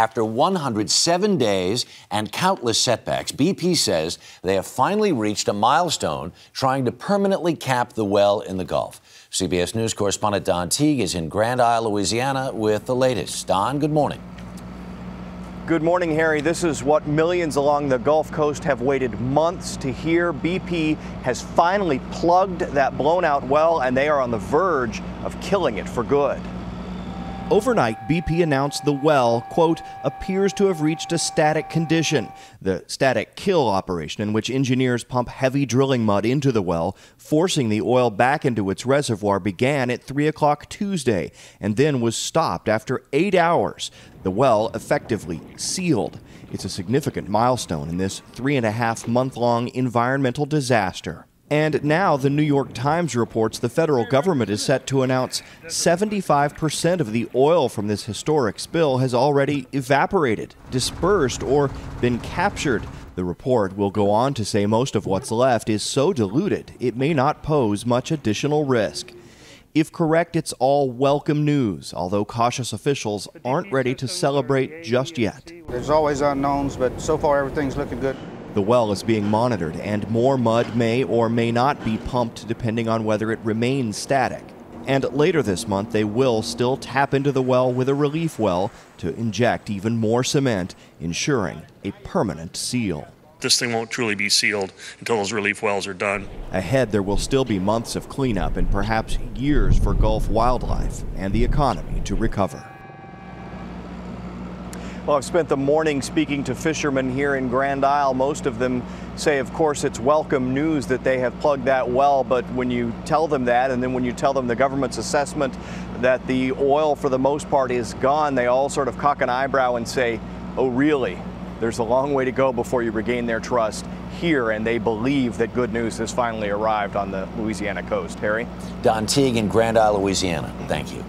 After 107 days and countless setbacks, BP says they have finally reached a milestone trying to permanently cap the well in the Gulf. CBS News correspondent Don Teague is in Grand Isle, Louisiana with the latest. Don, good morning. Good morning, Harry. This is what millions along the Gulf Coast have waited months to hear. BP has finally plugged that blown-out well, and they are on the verge of killing it for good. Overnight, BP announced the well, quote, appears to have reached a static condition. The static kill operation, in which engineers pump heavy drilling mud into the well, forcing the oil back into its reservoir, began at 3 o'clock Tuesday and then was stopped after 8 hours. The well effectively sealed. It's a significant milestone in this 3.5-month-long environmental disaster. And now the New York Times reports the federal government is set to announce 75% of the oil from this historic spill has already evaporated, dispersed, or been captured. The report will go on to say most of what's left is so diluted it may not pose much additional risk. If correct, it's all welcome news, although cautious officials aren't ready to celebrate just yet. There's always unknowns, but so far everything's looking good. The well is being monitored, and more mud may or may not be pumped depending on whether it remains static. And later this month, they will still tap into the well with a relief well to inject even more cement, ensuring a permanent seal. This thing won't truly be sealed until those relief wells are done. Ahead, there will still be months of cleanup and perhaps years for Gulf wildlife and the economy to recover. Well, I've spent the morning speaking to fishermen here in Grand Isle. Most of them say, of course, it's welcome news that they have plugged that well, but when you tell them that, and then when you tell them the government's assessment that the oil for the most part is gone, they all sort of cock an eyebrow and say, oh, really? There's a long way to go before you regain their trust here, and they believe that good news has finally arrived on the Louisiana coast. Harry? Don Teague in Grand Isle, Louisiana. Thank you.